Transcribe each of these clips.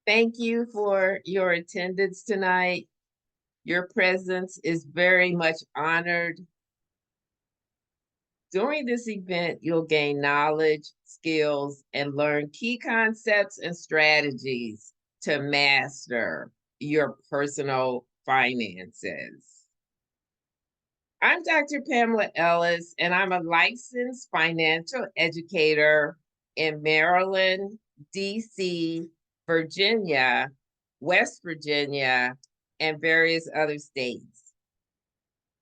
Thank you for your attendance tonight. Your presence is very much honored. During this event, you'll gain knowledge, skills, and learn key concepts and strategies to master your personal finances. I'm Dr. Pamela Ellis, and I'm a licensed financial educator in Maryland, DC, Virginia, West Virginia, and various other states.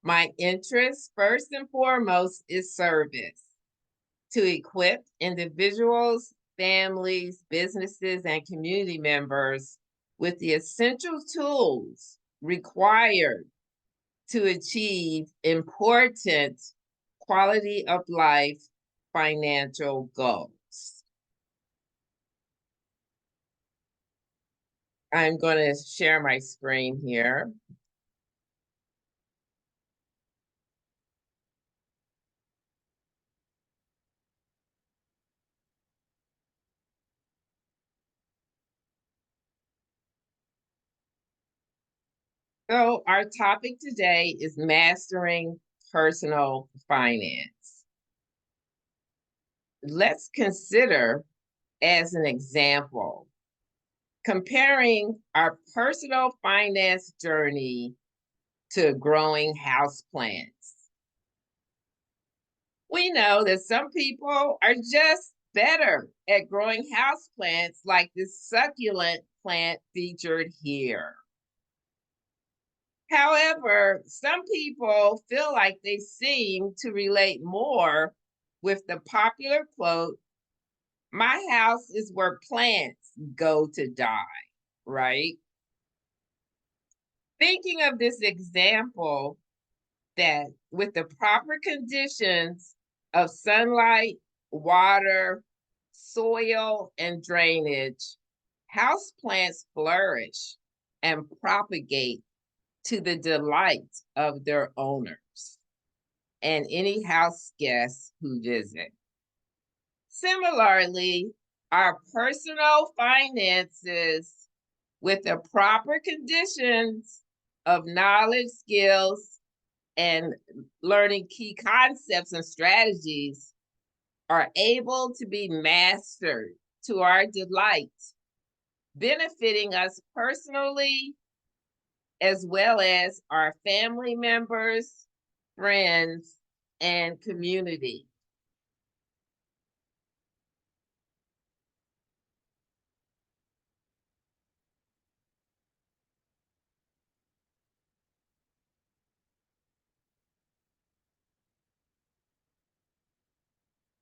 My interest, first and foremost, is service to equip individuals, families, businesses, and community members with the essential tools required to achieve important quality of life financial goals. I'm going to share my screen here. So our topic today is mastering personal finance. Let's consider, as an example, comparing our personal finance journey to growing houseplants. We know that some people are just better at growing houseplants like this succulent plant featured here. However, some people feel like they seem to relate more with the popular quote, "My house is where plants go to die," right? Thinking of this example, that with the proper conditions of sunlight, water, soil, and drainage, houseplants flourish and propagate to the delight of their owners and any house guests who visit. Similarly, our personal finances, with the proper conditions of knowledge, skills, and learning key concepts and strategies, are able to be mastered to our delight, benefiting us personally as well as our family members, friends, and community.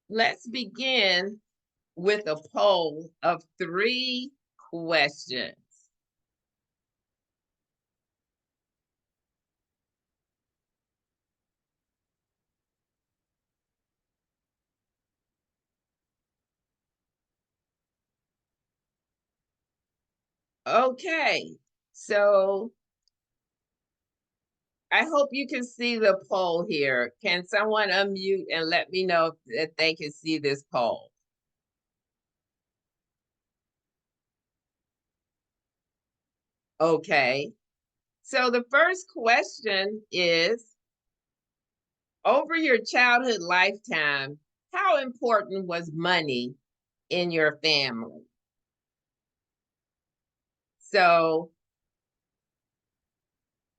Let's begin with a poll of 3 questions. Okay, so I hope you can see the poll here. Can someone unmute and let me know that they can see this poll? Okay. So the first question is, over your childhood lifetime, how important was money in your family? So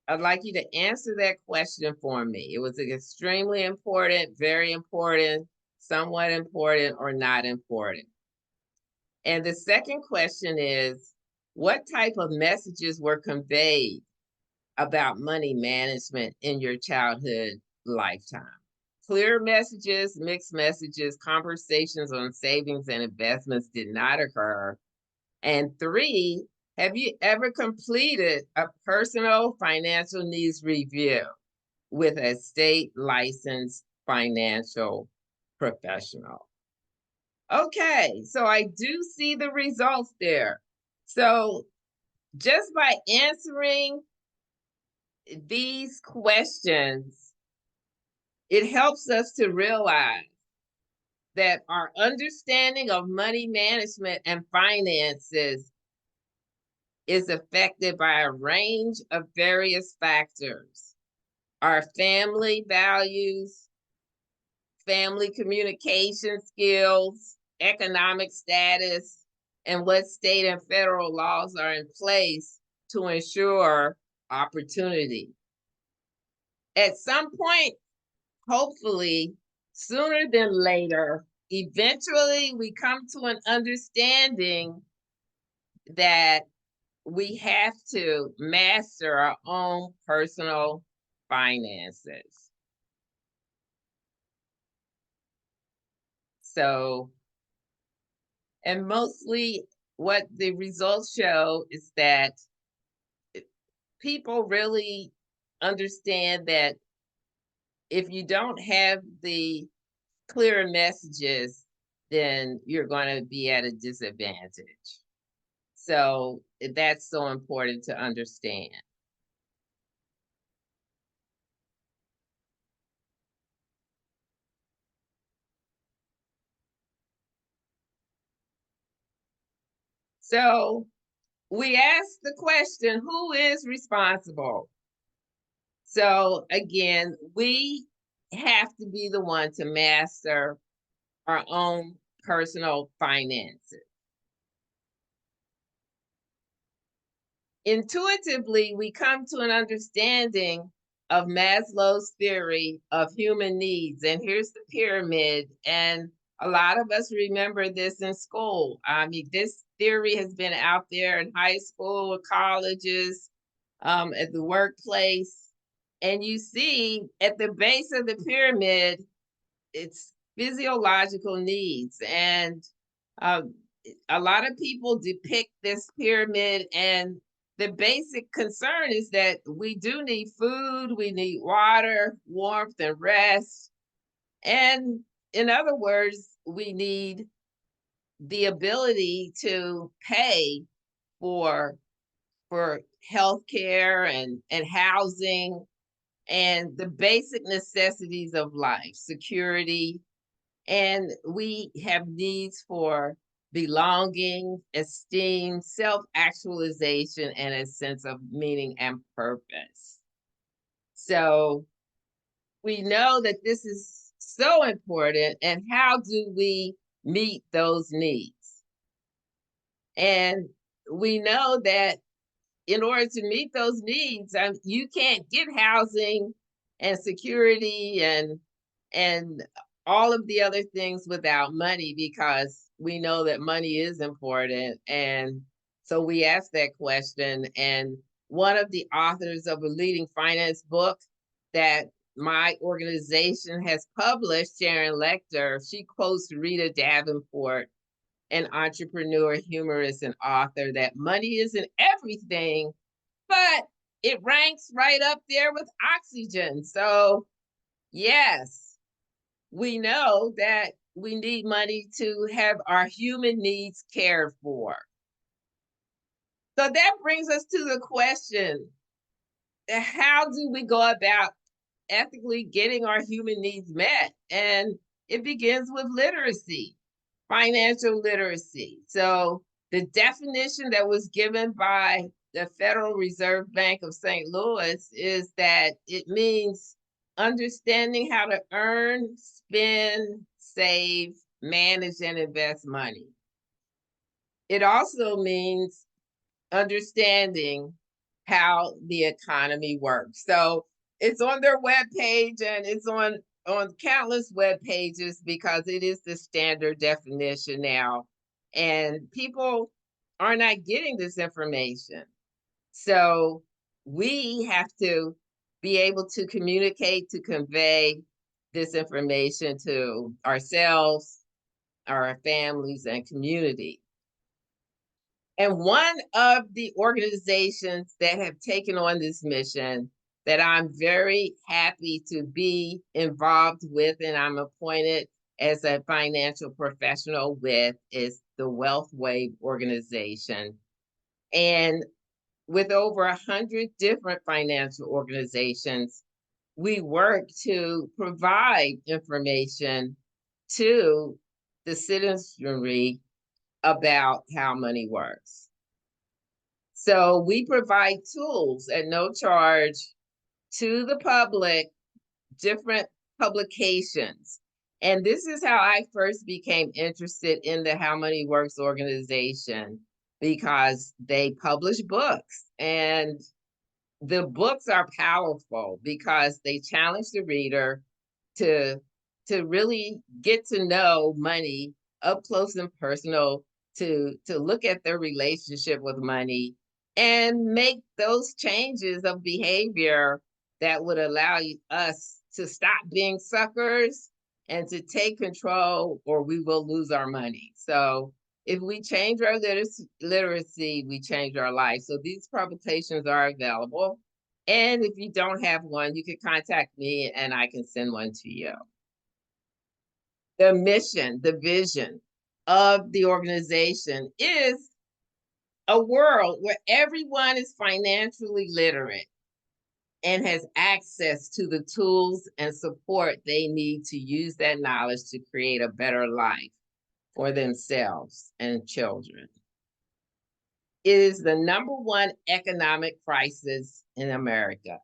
I'd like you to answer that question for me. It was extremely important, very important, somewhat important, or not important. And the second question is, what type of messages were conveyed about money management in your childhood lifetime? Clear messages, mixed messages, conversations on savings and investments did not occur. And 3, have you ever completed a personal financial needs review with a state licensed financial professional? Okay, so I do see the results there. So just by answering these questions, it helps us to realize that our understanding of money management and finances is affected by a range of various factors. Our family values, family communication skills, economic status, and what state and federal laws are in place to ensure opportunity. At some point, hopefully, sooner than later, eventually we come to an understanding that we have to master our own personal finances. So, and mostly what the results show is that people really understand that if you don't have the clear messages, then you're going to be at a disadvantage. So that's so important to understand. So we asked the question, who is responsible? So again, we have to be the one to master our own personal finances. Intuitively, we come to an understanding of Maslow's theory of human needs. And here's the pyramid. And a lot of us remember this in school. I mean, this theory has been out there in high school, colleges, at the workplace. And you see at the base of the pyramid, it's physiological needs. And a lot of people depict this pyramid, and the basic concern is that we do need food, we need water, warmth, and rest. And in other words, we need the ability to pay for health care and housing and the basic necessities of life, security. And we have needs for belonging, esteem, self actualization, and a sense of meaning and purpose. So we know that this is so important. And how do we meet those needs? And we know that in order to meet those needs, you can't get housing and security and all of the other things without money, because we know that money is important. And so we asked that question. And one of the authors of a leading finance book that my organization has published, Sharon Lechter, she quotes Rita Davenport, an entrepreneur, humorist, and author, that money isn't everything, but it ranks right up there with oxygen. So, yes, we know that we need money to have our human needs cared for. So that brings us to the question, how do we go about ethically getting our human needs met? And it begins with literacy, financial literacy. So the definition that was given by the Federal Reserve Bank of St. Louis is that it means understanding how to earn, spend, save, manage, and invest money. It also means understanding how the economy works. So it's on their webpage, and it's on countless web pages, because it is the standard definition now. And people are not getting this information. So we have to be able to communicate, to convey this information to ourselves, our families, and community. And one of the organizations that have taken on this mission that I'm very happy to be involved with, and I'm appointed as a financial professional with, is the Wealth Wave organization. And with over 100 different financial organizations, we work to provide information to the citizenry about how money works. So we provide tools at no charge to the public, different publications. And this is how I first became interested in the How Money Works organization, because they publish books, and the books are powerful because they challenge the reader to really get to know money up close and personal, to look at their relationship with money and make those changes of behavior that would allow us to stop being suckers and to take control, or we will lose our money. So if we change our literacy, we change our life. So these publications are available. And if you don't have one, you can contact me and I can send one to you. The mission, the vision of the organization is a world where everyone is financially literate and has access to the tools and support they need to use that knowledge to create a better life for themselves and children. It is the #1 economic crisis in America.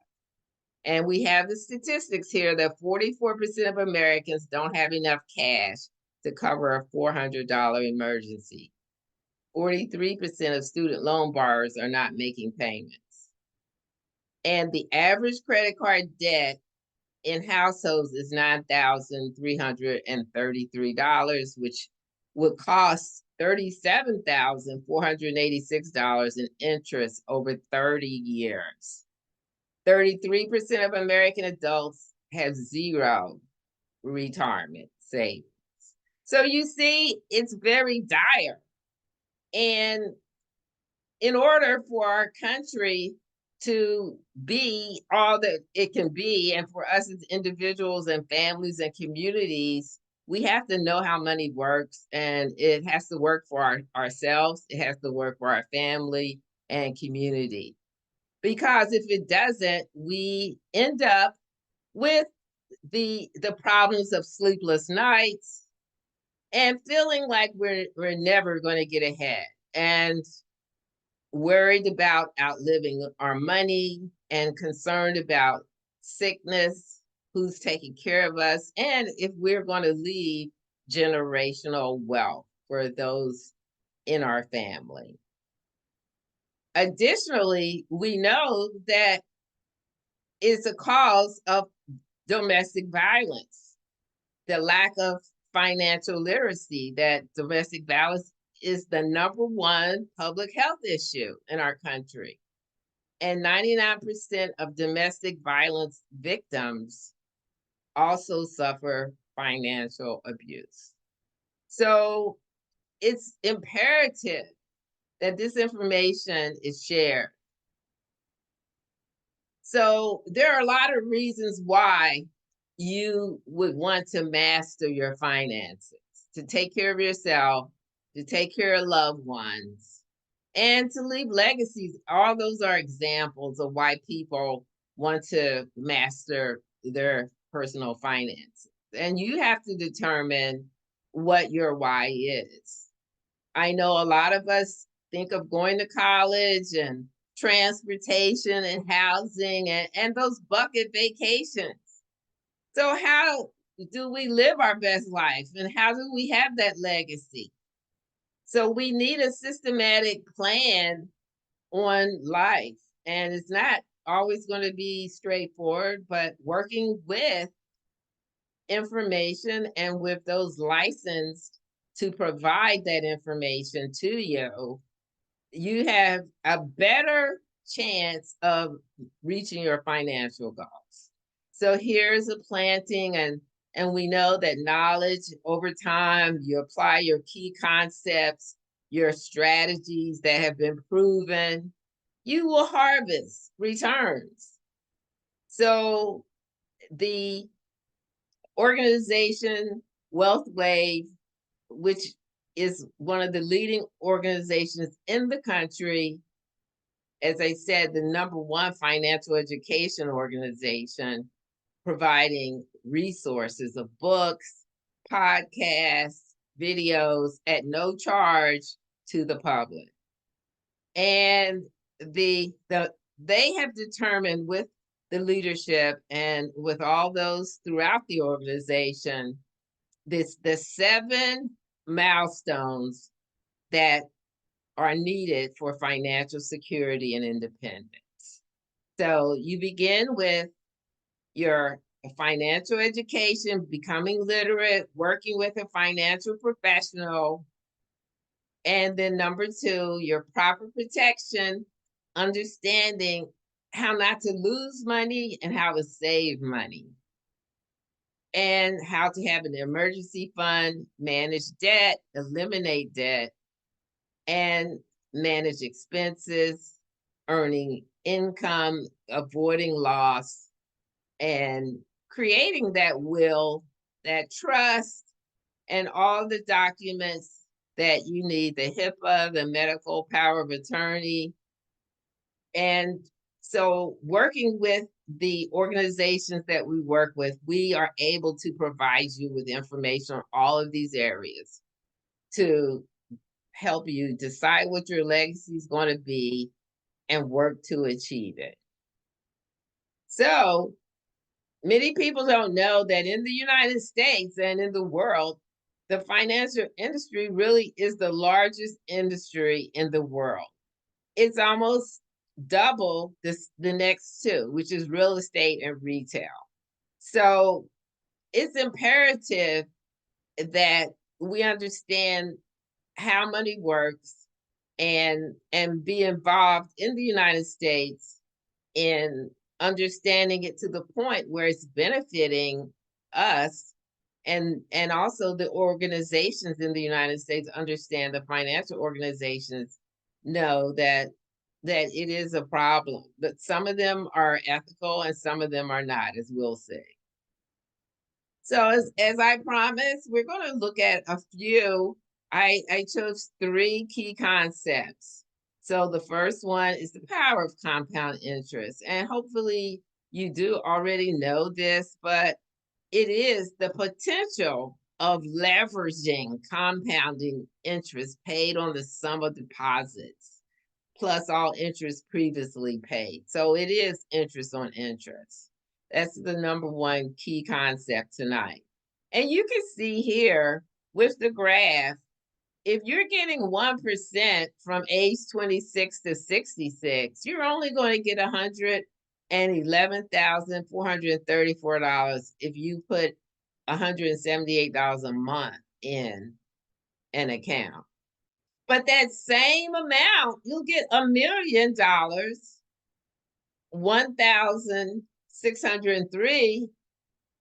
And we have the statistics here that 44% of Americans don't have enough cash to cover a $400 emergency. 43% of student loan borrowers are not making payments. And the average credit card debt in households is $9,333, which would cost $37,486 in interest over 30 years. 33% of American adults have zero retirement savings. So you see, it's very dire. And in order for our country to be all that it can be, and for us as individuals and families and communities, we have to know how money works, and it has to work for ourselves, it has to work for our family and community. Because if it doesn't, we end up with the problems of sleepless nights and feeling like we're never going to get ahead, and worried about outliving our money, and concerned about sickness, who's taking care of us, and if we're going to leave generational wealth for those in our family. Additionally, we know that it's a cause of domestic violence, the lack of financial literacy, that domestic violence is the #1 public health issue in our country. And 99% of domestic violence victims also suffer financial abuse. So it's imperative that this information is shared. So there are a lot of reasons why you would want to master your finances, to take care of yourself, to take care of loved ones, and to leave legacies. All those are examples of why people want to master their personal finances. And you have to determine what your why is. I know a lot of us think of going to college and transportation and housing and those bucket vacations. So how do we live our best life, and how do we have that legacy? So we need a systematic plan on life, and it's not always going to be straightforward, but working with information and with those licensed to provide that information to you, you have a better chance of reaching your financial goals. So here's a planting, and we know that knowledge over time, you apply your key concepts, your strategies that have been proven, you will harvest returns. So the organization Wealth Wave, which is one of the leading organizations in the country, as I said, the #1 financial education organization, providing resources of books, podcasts, videos at no charge to the public. And they have determined with the leadership and with all those throughout the organization, the 7 milestones that are needed for financial security and independence. So you begin with your financial education, becoming literate, working with a financial professional. And then number 2, your proper protection, understanding how not to lose money and how to save money, and how to have an emergency fund, manage debt, eliminate debt, and manage expenses, earning income, avoiding loss, and creating that will, that trust, and all the documents that you need, the HIPAA, the medical power of attorney. And so working with the organizations that we work with, we are able to provide you with information on all of these areas to help you decide what your legacy is going to be and work to achieve it. So many people don't know that in the United States and in the world, the financial industry really is the largest industry in the world. It's almost double the next 2, which is real estate and retail. So it's imperative that we understand how money works and be involved in the United States in understanding it to the point where it's benefiting us, and also the organizations in the United States understand, the financial organizations know that it is a problem, but some of them are ethical and some of them are not, as we'll see. So as I promised, we're going to look at a few. I chose 3 key concepts. So the first one is the power of compound interest. And hopefully you do already know this, but it is the potential of leveraging compounding interest paid on the sum of deposits plus all interest previously paid. So it is interest on interest. That's the number 1 key concept tonight. And you can see here with the graph, if you're getting 1% from age 26 to 66, you're only going to get $111,434 if you put $178 a month in an account. But that same amount, you'll get $1 million, 1,603,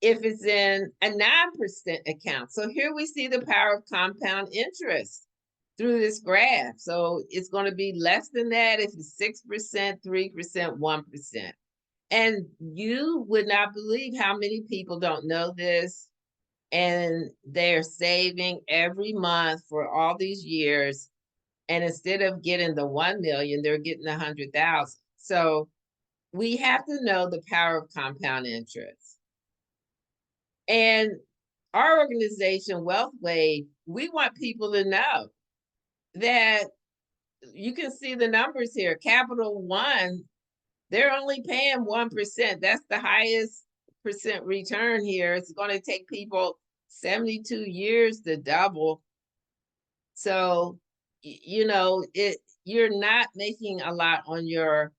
if it's in a 9% account. So here we see the power of compound interest through this graph. So it's going to be less than that if it's 6%, 3%, 1%. And you would not believe how many people don't know this, and they're saving every month for all these years. And instead of getting the 1 million, they're getting 100,000. So we have to know the power of compound interest. And our organization, WealthWave, we want people to know that you can see the numbers here. Capital One, they're only paying 1%. That's the highest percent return here. It's going to take people 72 years to double. So, you know, you're not making a lot on your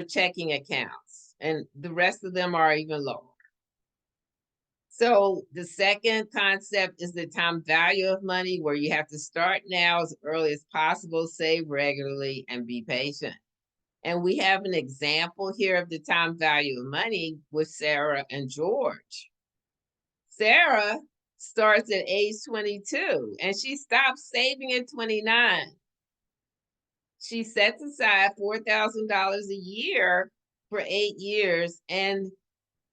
checking accounts, and the rest of them are even lower. So the second concept is the time value of money, where you have to start now as early as possible, save regularly, and be patient. And we have an example here of the time value of money with Sarah and George. Sarah starts at age 22 and she stops saving at 29. She sets aside $4,000 a year for 8 years, and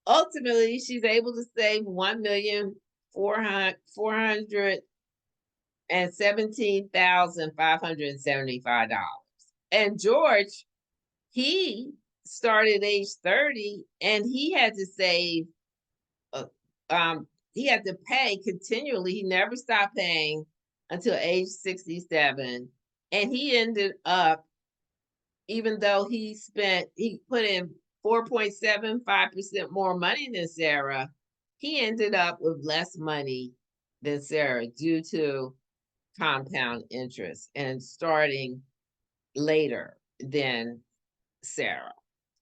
ultimately she's able to save $1,417,575. And George, he started at age 30 and he had to save, he had to pay continually. He never stopped paying until age 67. And he ended up even though he put in 4.75% more money than Sarah, he ended up with less money than Sarah due to compound interest and starting later than Sarah.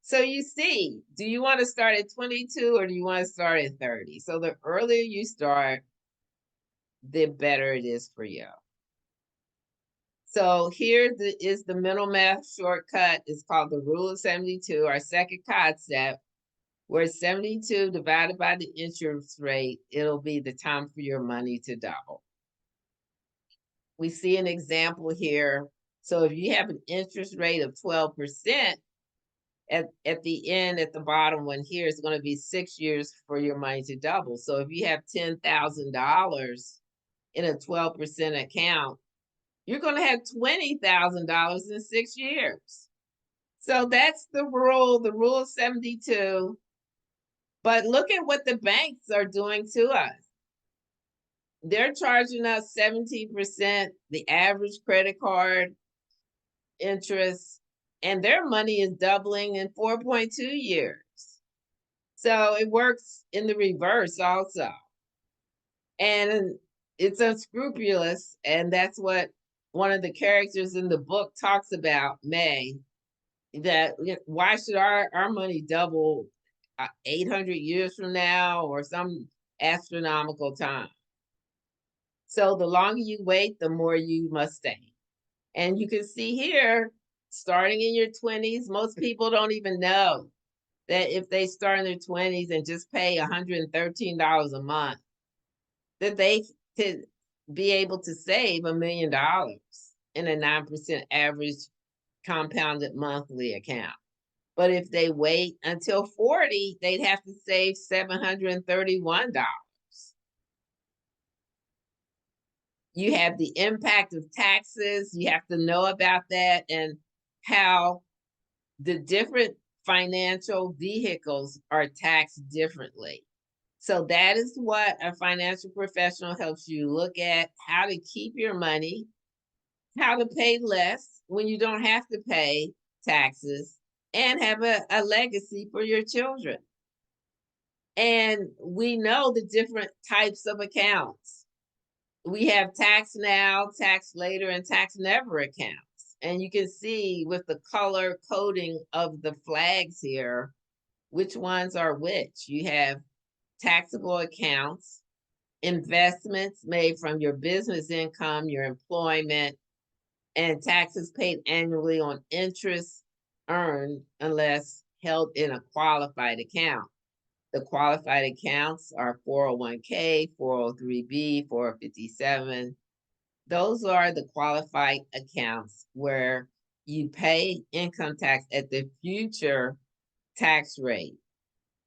So you see, do you want to start at 22 or do you want to start at 30? So the earlier you start, the better it is for you. So here is the mental math shortcut. It's called the rule of 72, our second concept, where 72 divided by the interest rate, it'll be the time for your money to double. We see an example here. So if you have an interest rate of 12%, at the end, at the bottom one here, is going to be 6 years for your money to double. So if you have $10,000 in a 12% account, you're going to have $20,000 in 6 years. So that's the rule of 72. But look at what the banks are doing to us. They're charging us 17%, the average credit card interest, and their money is doubling in 4.2 years. So it works in the reverse also. And it's unscrupulous, and that's what one of the characters in the book talks about, May, that why should our money double 800 years from now or some astronomical time? So the longer you wait, the more you must stay. And you can see here, starting in your 20s, most people don't even know that if they start in their 20s and just pay $113 a month, that they could be able to save $1 million in a 9% average compounded monthly account. But if they wait until 40, they'd have to save $731. You have the impact of taxes. You have to know about that and how the different financial vehicles are taxed differently. So that is what a financial professional helps you look at: how to keep your money, how to pay less when you don't have to pay taxes, and have a legacy for your children. And we know the different types of accounts. We have tax now, tax later, and tax never accounts. And you can see with the color coding of the flags here, which ones are which. You have taxable accounts, investments made from your business income, your employment, and taxes paid annually on interest earned unless held in a qualified account. The qualified accounts are 401k, 403b, 457. Those are the qualified accounts where you pay income tax at the future tax rate.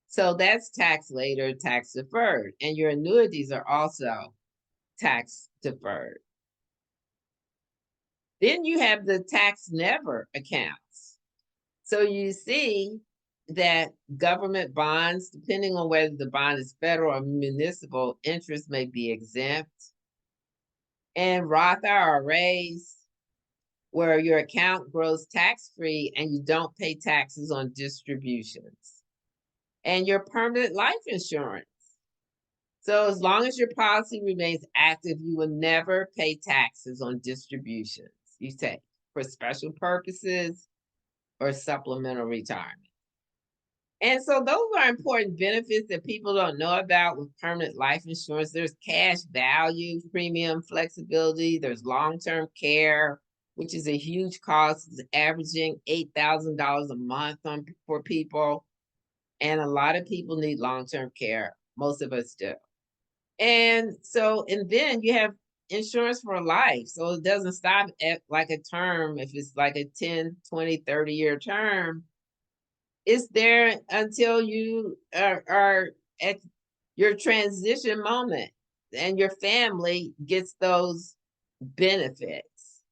So that's tax later, tax deferred. And your annuities are also tax deferred. Then you have the tax never accounts. So you see that government bonds, depending on whether the bond is federal or municipal, interest may be exempt. And Roth IRAs, where your account grows tax-free and you don't pay taxes on distributions. And your permanent life insurance. So as long as your policy remains active, you will never pay taxes on distributions you take for special purposes or supplemental retirement. And so those are important benefits that people don't know about with permanent life insurance. There's cash value, premium flexibility, there's long-term care, which is a huge cost. It's averaging $8,000 a month for people. And a lot of people need long-term care. Most of us do. And then you have insurance for life. So it doesn't stop at like a term. If it's like a 10, 20, 30-year term, it's there until you are at your transition moment and your family gets those benefits.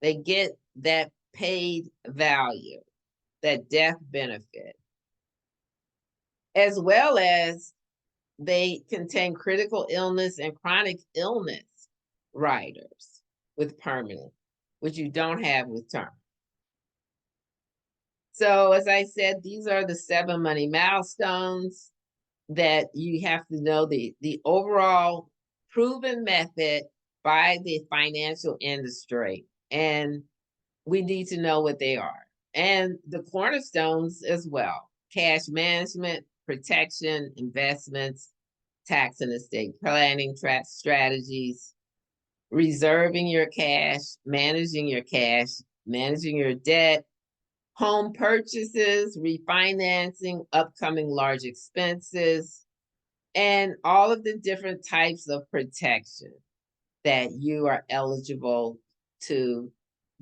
They get that paid value, that death benefit, as well as they contain critical illness and chronic illness riders with permanent, which you don't have with term. So as I said, these are the 7 money milestones that you have to know the overall proven method by the financial industry. And we need to know what they are. And the cornerstones as well: cash management, protection, investments, tax and estate planning strategies, reserving your cash, managing your debt, home purchases, refinancing, upcoming large expenses, and all of the different types of protection that you are eligible to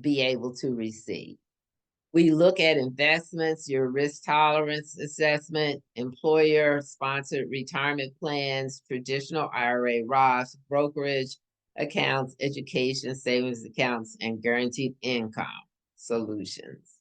be able to receive. We look at investments, your risk tolerance assessment, employer sponsored retirement plans, traditional IRA, Roth, brokerage accounts, education savings accounts, and guaranteed income solutions.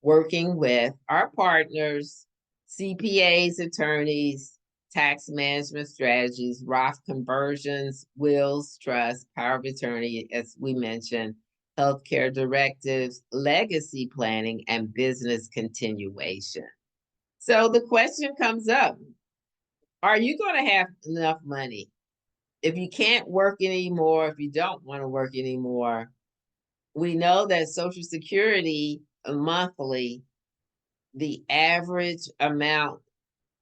Working with our partners, CPAs, attorneys, tax management strategies, Roth conversions, wills, trusts, power of attorney, as we mentioned, healthcare directives, legacy planning, and business continuation. So the question comes up, are you going to have enough money? If you can't work anymore, if you don't want to work anymore, we know that Social Security monthly, the average amount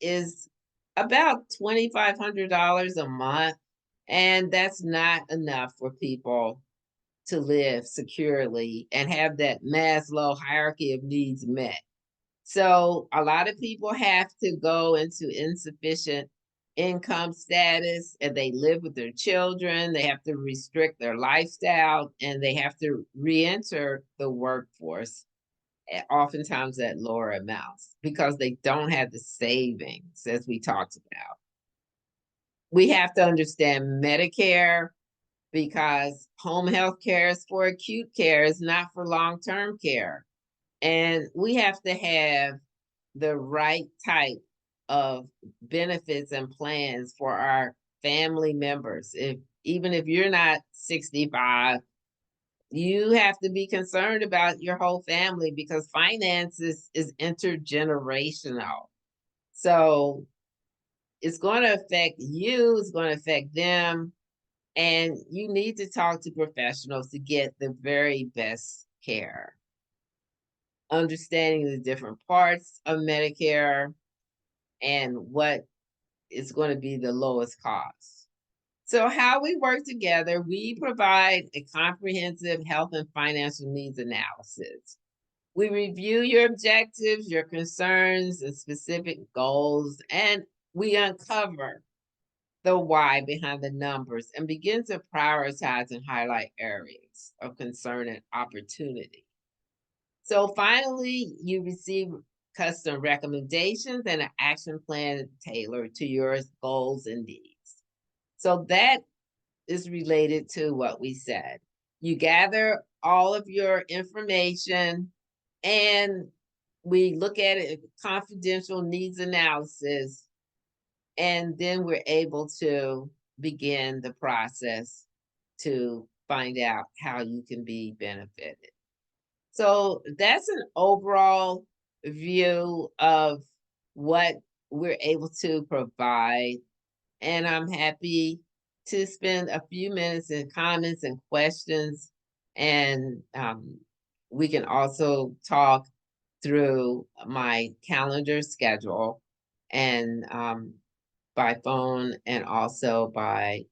is about $2,500 a month. And that's not enough for people to live securely and have that Maslow hierarchy of needs met. So a lot of people have to go into insufficient income status and they live with their children. They have to restrict their lifestyle and they have to re-enter the workforce, oftentimes at lower amounts because they don't have the savings, as we talked about. We have to understand Medicare because home health care is for acute care, it's not for long-term care. And we have to have the right type of benefits and plans for our family members. Even if you're not 65, you have to be concerned about your whole family because finances is intergenerational. So it's going to affect you, it's going to affect them, and you need to talk to professionals to get the very best care. Understanding the different parts of Medicare and what is going to be the lowest cost. So how we work together, we provide a comprehensive health and financial needs analysis. We review your objectives, your concerns, and specific goals, and we uncover the why behind the numbers and begin to prioritize and highlight areas of concern and opportunity. So finally, you receive custom recommendations and an action plan tailored to your goals and needs. So that is related to what we said. You gather all of your information and we look at it, confidential needs analysis, and then we're able to begin the process to find out how you can be benefited. So that's an overall view of what we're able to provide. And I'm happy to spend a few minutes in comments and questions. And we can also talk through my calendar schedule and by phone and also by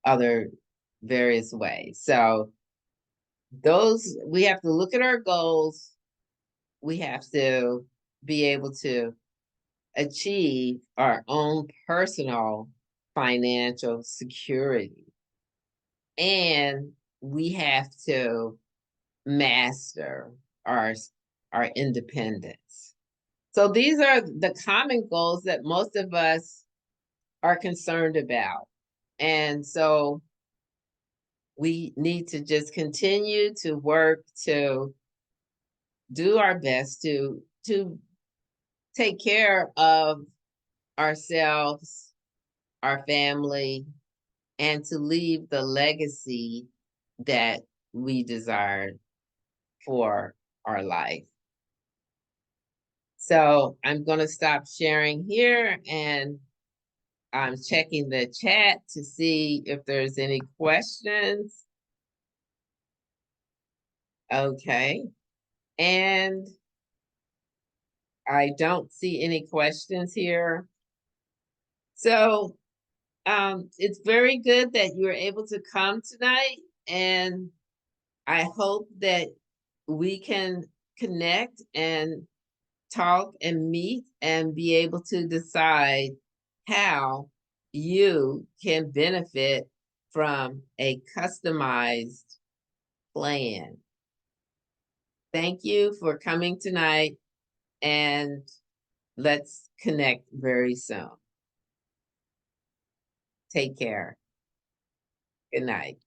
other various ways. So those, we have to look at our goals. We have to be able to achieve our own personal financial security. And we have to master our independence. So these are the common goals that most of us are concerned about. And so we need to just continue to work to do our best to take care of ourselves, our family, and to leave the legacy that we desire for our life. So I'm going to stop sharing here, and I'm checking the chat to see if there's any questions. Okay. And I don't see any questions here. So it's very good that you were able to come tonight, and I hope that we can connect and talk and meet and be able to decide how you can benefit from a customized plan. Thank you for coming tonight, and let's connect very soon. Take care. Good night.